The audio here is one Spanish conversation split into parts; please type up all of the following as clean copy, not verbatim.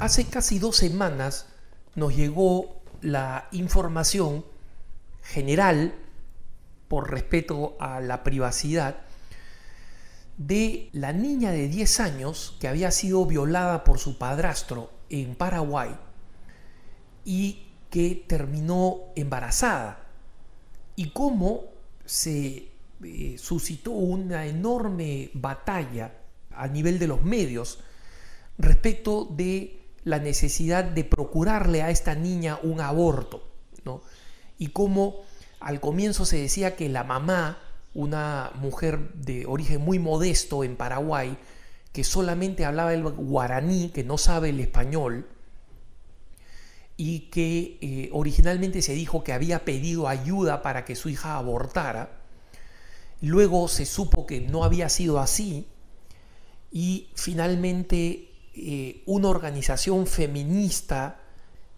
Hace casi 2 semanas nos llegó la información general, por respeto a la privacidad, de la niña de 10 años que había sido violada por su padrastro en Paraguay y que terminó embarazada, y cómo se suscitó una enorme batalla a nivel de los medios respecto de la necesidad de procurarle a esta niña un aborto, ¿no? Y cómo al comienzo se decía que la mamá, una mujer de origen muy modesto en Paraguay, que solamente hablaba el guaraní, que no sabe el español, y que originalmente se dijo que había pedido ayuda para que su hija abortara. Luego se supo que no había sido así, y finalmente una organización feminista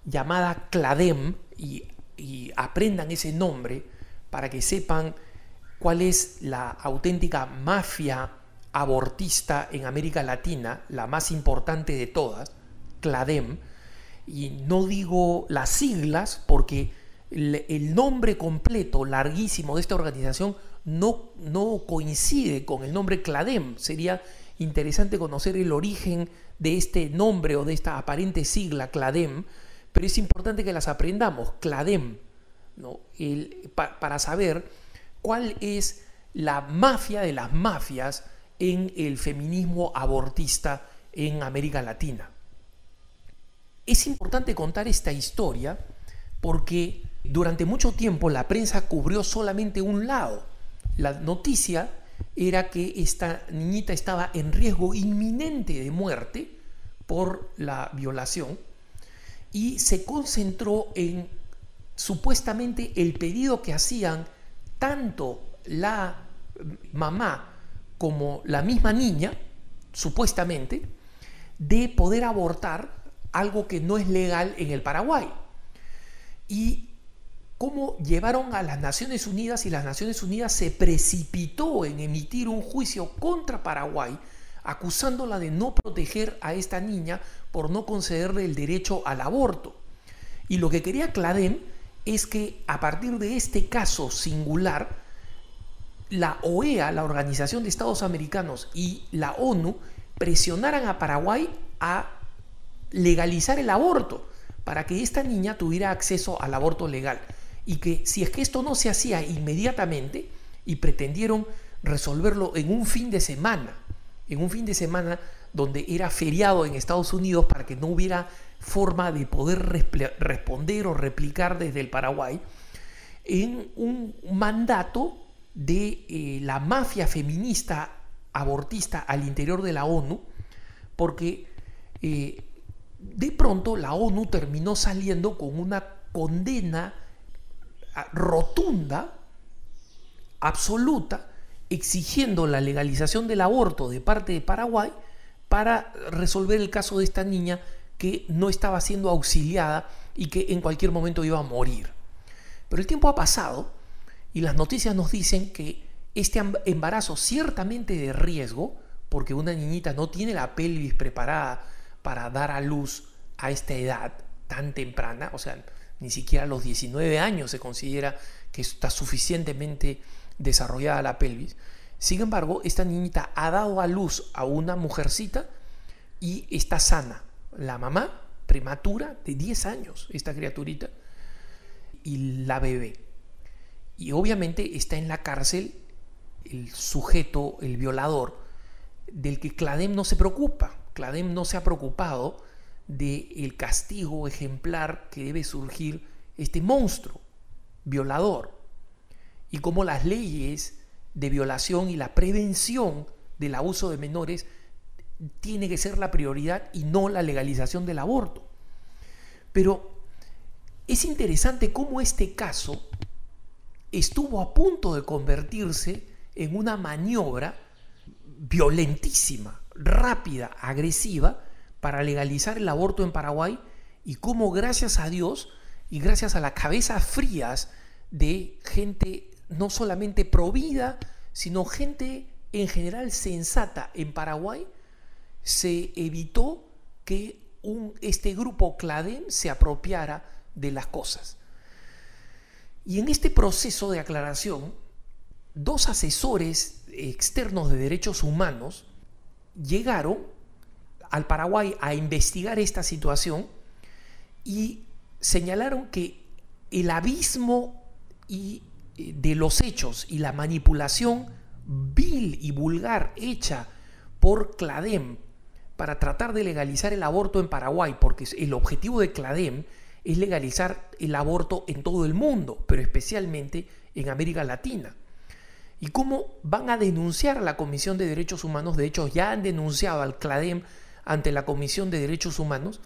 llamada CLADEM, y aprendan ese nombre para que sepan cuál es la auténtica mafia abortista en América Latina, la más importante de todas, CLADEM. Y no digo las siglas porque el nombre completo, larguísimo, de esta organización no coincide con el nombre CLADEM. Sería interesante conocer el origen de este nombre o de esta aparente sigla CLADEM, pero es importante que las aprendamos, CLADEM, ¿no? Para saber cuál es la mafia de las mafias en el feminismo abortista en América Latina. Es importante contar esta historia porque durante mucho tiempo la prensa cubrió solamente un lado. La noticia era que esta niñita estaba en riesgo inminente de muerte por la violación, y se concentró en supuestamente el pedido que hacían tanto la mamá como la misma niña, supuestamente, de poder abortar, algo que no es legal en el Paraguay. Y cómo llevaron a las Naciones Unidas, y las Naciones Unidas se precipitó en emitir un juicio contra Paraguay, acusándola de no proteger a esta niña por no concederle el derecho al aborto. Y lo que quería CLADEM es que a partir de este caso singular, la OEA, la Organización de Estados Americanos, y la ONU presionaran a Paraguay a legalizar el aborto para que esta niña tuviera acceso al aborto legal, y que si es que esto no se hacía inmediatamente, y pretendieron resolverlo en un fin de semana donde era feriado en Estados Unidos, para que no hubiera forma de poder responder o replicar desde el Paraguay, en un mandato de la mafia feminista abortista al interior de la ONU, porque de pronto la ONU terminó saliendo con una condena rotunda, absoluta, exigiendo la legalización del aborto de parte de Paraguay para resolver el caso de esta niña que no estaba siendo auxiliada y que en cualquier momento iba a morir. Pero el tiempo ha pasado y las noticias nos dicen que este embarazo, ciertamente de riesgo, porque una niñita no tiene la pelvis preparada para dar a luz a esta edad tan temprana, o sea, ni siquiera a los 19 años se considera que está suficientemente desarrollada la pelvis. Sin embargo, esta niñita ha dado a luz a una mujercita y está sana. La mamá, prematura, de 10 años, esta criaturita, y la bebé. Y obviamente está en la cárcel el sujeto, el violador, del que CLADEM no se preocupa. CLADEM no se ha preocupado del castigo ejemplar que debe surgir este monstruo violador, y cómo las leyes de violación y la prevención del abuso de menores tiene que ser la prioridad y no la legalización del aborto. Pero es interesante cómo este caso estuvo a punto de convertirse en una maniobra violentísima, rápida, agresiva, para legalizar el aborto en Paraguay, y cómo, gracias a Dios y gracias a las cabezas frías de gente no solamente provida, sino gente en general sensata en Paraguay, se evitó que este grupo CLADEM se apropiara de las cosas. Y en este proceso de aclaración, 2 asesores externos de derechos humanos llegaron al Paraguay a investigar esta situación y señalaron que el abismo de los hechos y la manipulación vil y vulgar hecha por CLADEM para tratar de legalizar el aborto en Paraguay, porque el objetivo de CLADEM es legalizar el aborto en todo el mundo, pero especialmente en América Latina. ¿Y cómo van a denunciar a la Comisión de Derechos Humanos? De hecho, ya han denunciado al CLADEM ante la Comisión de Derechos Humanos,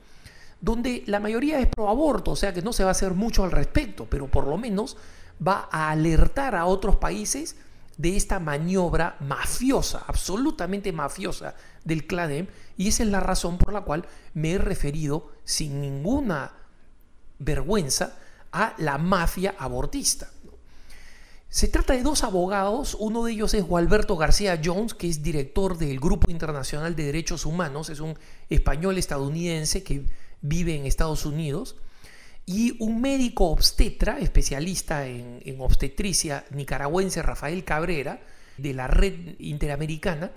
donde la mayoría es pro aborto, o sea que no se va a hacer mucho al respecto, pero por lo menos va a alertar a otros países de esta maniobra mafiosa, absolutamente mafiosa del CLADEM, y esa es la razón por la cual me he referido sin ninguna vergüenza a la mafia abortista. Se trata de 2 abogados, uno de ellos es Gualberto García Jones, que es director del Grupo Internacional de Derechos Humanos, es un español estadounidense que vive en Estados Unidos, y un médico obstetra, especialista en obstetricia nicaragüense, Rafael Cabrera, de la Red Interamericana,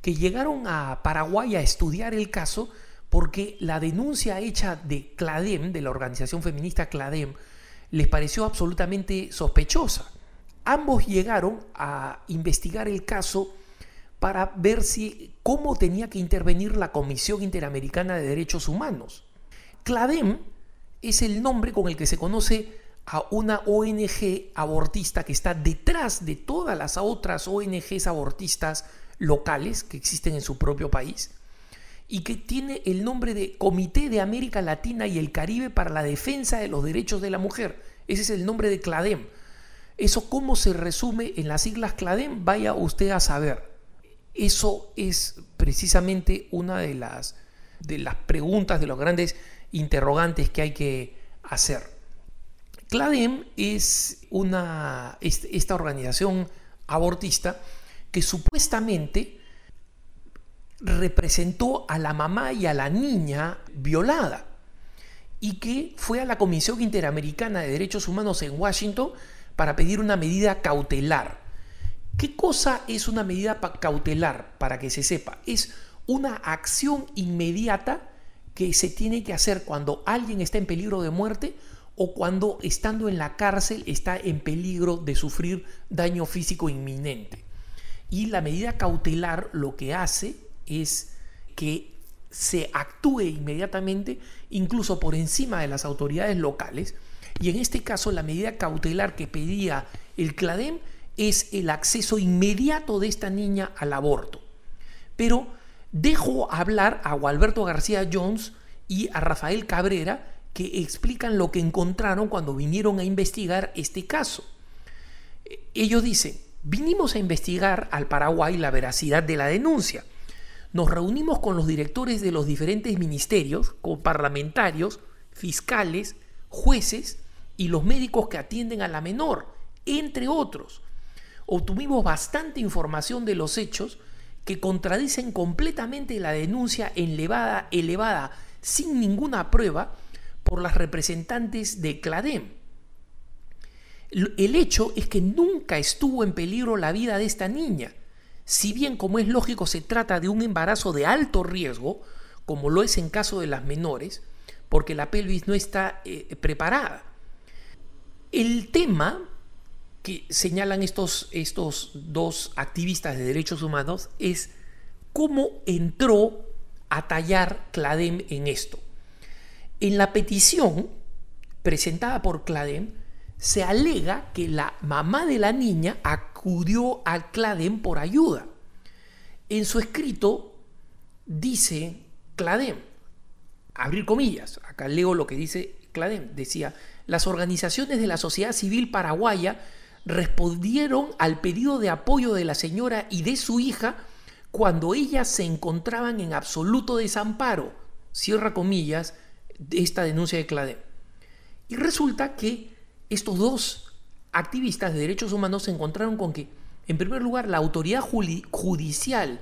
que llegaron a Paraguay a estudiar el caso porque la denuncia hecha de CLADEM, de la organización feminista CLADEM, les pareció absolutamente sospechosa. Ambos llegaron a investigar el caso para ver cómo tenía que intervenir la Comisión Interamericana de Derechos Humanos. CLADEM es el nombre con el que se conoce a una ONG abortista que está detrás de todas las otras ONGs abortistas locales que existen en su propio país y que tiene el nombre de Comité de América Latina y el Caribe para la Defensa de los Derechos de la Mujer. Ese es el nombre de CLADEM. Eso cómo se resume en las siglas CLADEM, vaya usted a saber. Eso es precisamente una de las preguntas, de los grandes interrogantes que hay que hacer. CLADEM es esta organización abortista que supuestamente representó a la mamá y a la niña violada y que fue a la Comisión Interamericana de Derechos Humanos en Washington para pedir una medida cautelar. ¿Qué cosa es una medida cautelar? Para que se sepa, es una acción inmediata que se tiene que hacer cuando alguien está en peligro de muerte o cuando estando en la cárcel está en peligro de sufrir daño físico inminente. Y la medida cautelar lo que hace es que se actúe inmediatamente, incluso por encima de las autoridades locales, y en este caso la medida cautelar que pedía el CLADEM es el acceso inmediato de esta niña al aborto. Pero dejo hablar a Gualberto García Jones y a Rafael Cabrera, que explican lo que encontraron cuando vinieron a investigar este caso. Ellos dicen: vinimos a investigar al Paraguay la veracidad de la denuncia. Nos reunimos con los directores de los diferentes ministerios, con parlamentarios, fiscales, jueces y los médicos que atienden a la menor, entre otros. Obtuvimos bastante información de los hechos que contradicen completamente la denuncia elevada sin ninguna prueba por las representantes de CLADEM. El hecho es que nunca estuvo en peligro la vida de esta niña, si bien, como es lógico, se trata de un embarazo de alto riesgo, como lo es en caso de las menores, porque la pelvis no está preparada. El tema que señalan estos 2 activistas de derechos humanos es cómo entró a tallar CLADEM en esto. En la petición presentada por CLADEM se alega que la mamá de la niña acudió al CLADEM por ayuda. En su escrito dice CLADEM, abrir comillas, acá leo lo que dice CLADEM, decía: las organizaciones de la sociedad civil paraguaya respondieron al pedido de apoyo de la señora y de su hija cuando ellas se encontraban en absoluto desamparo, cierra comillas, de esta denuncia de CLADEM. Y resulta que estos 2 activistas de derechos humanos se encontraron con que, en primer lugar, la autoridad judicial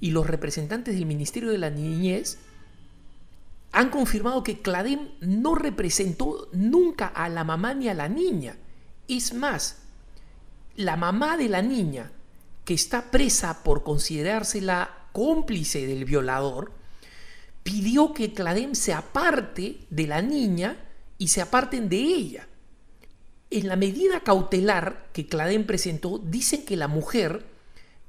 y los representantes del Ministerio de la Niñez han confirmado que Cladem no representó nunca a la mamá ni a la niña. Es más, la mamá de la niña, que está presa por considerársela cómplice del violador, pidió que Cladem se aparte de la niña y se aparten de ella. En la medida cautelar que Cladem presentó, dicen que la mujer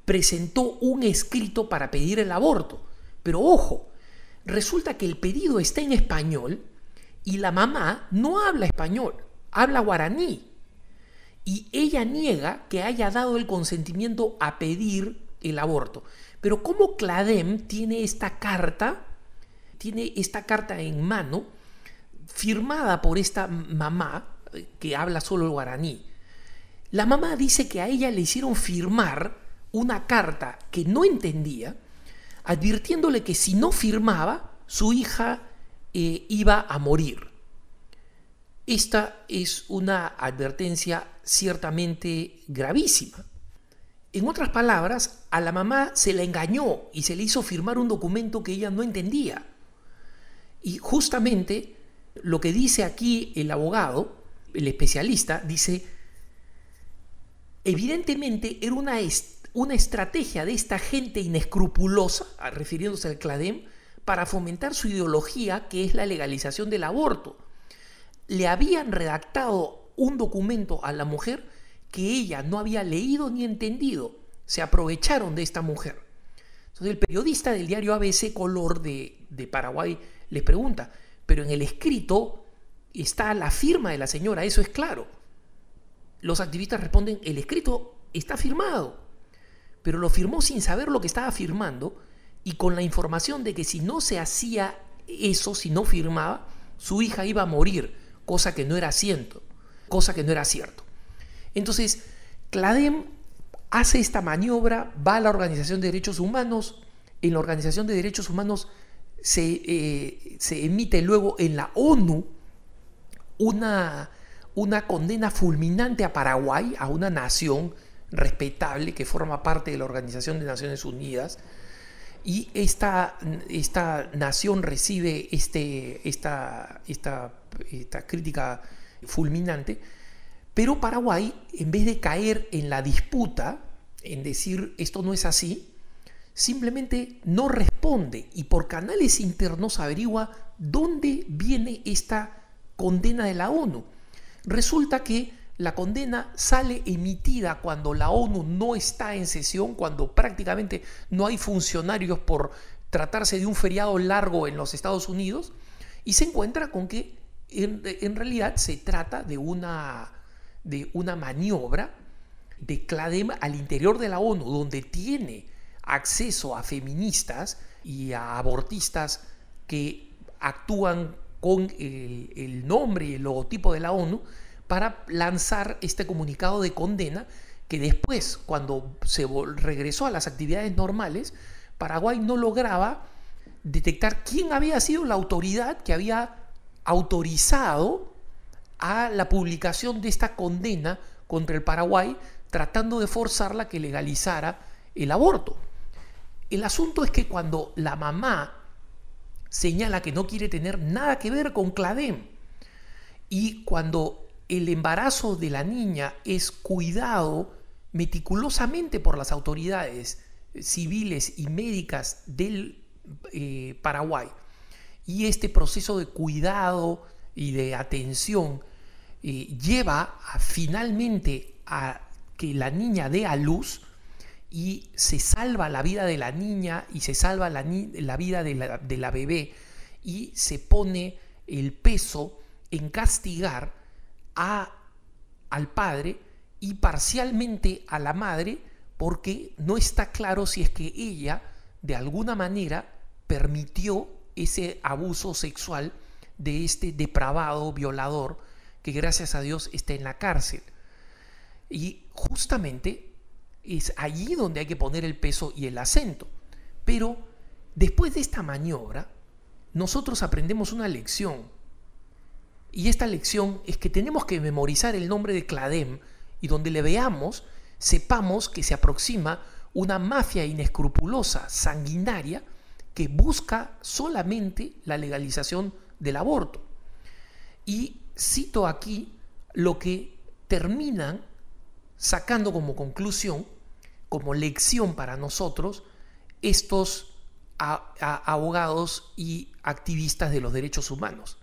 presentó un escrito para pedir el aborto. Pero ojo, resulta que el pedido está en español y la mamá no habla español, habla guaraní. Y ella niega que haya dado el consentimiento a pedir el aborto. Pero ¿cómo Cladem tiene esta carta en mano, firmada por esta mamá que habla solo el guaraní? La mamá dice que a ella le hicieron firmar una carta que no entendía, advirtiéndole que si no firmaba, su hija iba a morir. Esta es una advertencia ciertamente gravísima. En otras palabras, a la mamá se la engañó y se le hizo firmar un documento que ella no entendía. Y justamente lo que dice aquí el abogado, el especialista, dice: evidentemente era una estrategia de esta gente inescrupulosa, refiriéndose al Cladem, para fomentar su ideología, que es la legalización del aborto. Le habían redactado un documento a la mujer que ella no había leído ni entendido. Se aprovecharon de esta mujer. Entonces el periodista del diario ABC Color de Paraguay les pregunta: pero en el escrito está la firma de la señora, eso es claro. Los activistas responden: el escrito está firmado, pero lo firmó sin saber lo que estaba firmando y con la información de que si no se hacía eso, si no firmaba, su hija iba a morir, cosa que no era cierto. Entonces, Cladem hace esta maniobra, va a la Organización de Derechos Humanos. En la Organización de Derechos Humanos se emite luego en la ONU una condena fulminante a Paraguay, a una nación respetable que forma parte de la Organización de Naciones Unidas, y esta nación recibe esta crítica fulminante. Pero Paraguay, en vez de caer en la disputa, en decir esto no es así, simplemente no responde y por canales internos averigua dónde viene esta condena de la ONU. Resulta que la condena sale emitida cuando la ONU no está en sesión, cuando prácticamente no hay funcionarios por tratarse de un feriado largo en los Estados Unidos, y se encuentra con que en realidad se trata de una maniobra de Cladem al interior de la ONU, donde tiene acceso a feministas y a abortistas que actúan con el nombre y el logotipo de la ONU para lanzar este comunicado de condena que después, cuando se regresó a las actividades normales, Paraguay no lograba detectar quién había sido la autoridad que había autorizado a la publicación de esta condena contra el Paraguay, tratando de forzarla a que legalizara el aborto. El asunto es que cuando la mamá señala que no quiere tener nada que ver con Cladem y cuando el embarazo de la niña es cuidado meticulosamente por las autoridades civiles y médicas del Paraguay, y este proceso de cuidado y de atención lleva finalmente a que la niña dé a luz y se salva la vida de la niña y se salva la vida de la bebé, y se pone el peso en castigar al padre y parcialmente a la madre, porque no está claro si es que ella de alguna manera permitió ese abuso sexual de este depravado violador que gracias a Dios está en la cárcel. Y justamente es allí donde hay que poner el peso y el acento. Pero después de esta maniobra, nosotros aprendemos una lección. Y esta lección es que tenemos que memorizar el nombre de Cladem, y donde le veamos, sepamos que se aproxima una mafia inescrupulosa, sanguinaria, que busca solamente la legalización del aborto. Y cito aquí lo que terminan sacando como conclusión, como lección para nosotros, estos abogados y activistas de los derechos humanos.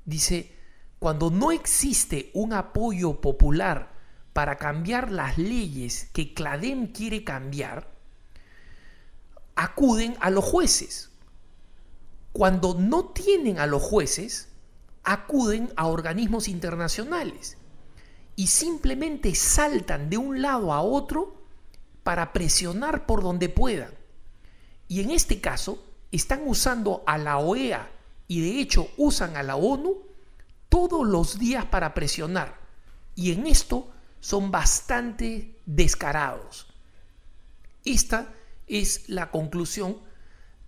Dice: cuando no existe un apoyo popular para cambiar las leyes que CLADEM quiere cambiar, acuden a los jueces. Cuando no tienen a los jueces, acuden a organismos internacionales y simplemente saltan de un lado a otro para presionar por donde puedan. Y en este caso están usando a la OEA y de hecho usan a la ONU todos los días para presionar. Y en esto son bastante descarados. Esta es la conclusión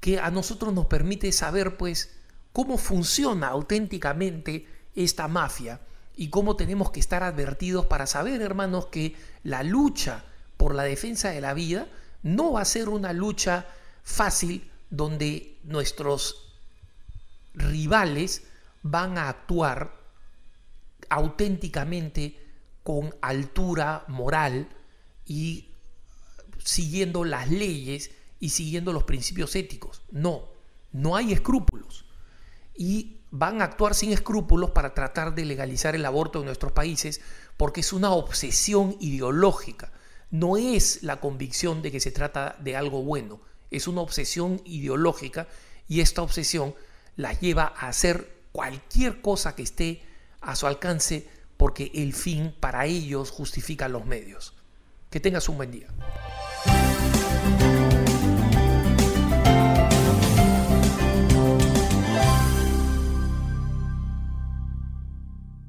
que a nosotros nos permite saber, pues, cómo funciona auténticamente esta mafia y cómo tenemos que estar advertidos para saber, hermanos, que la lucha por la defensa de la vida no va a ser una lucha fácil donde nuestros rivales van a actuar auténticamente con altura moral y siguiendo las leyes y siguiendo los principios éticos. No hay escrúpulos. Y van a actuar sin escrúpulos para tratar de legalizar el aborto en nuestros países porque es una obsesión ideológica. No es la convicción de que se trata de algo bueno. Es una obsesión ideológica y esta obsesión la lleva a hacer cualquier cosa que esté a su alcance porque el fin para ellos justifica los medios. Que tengas un buen día.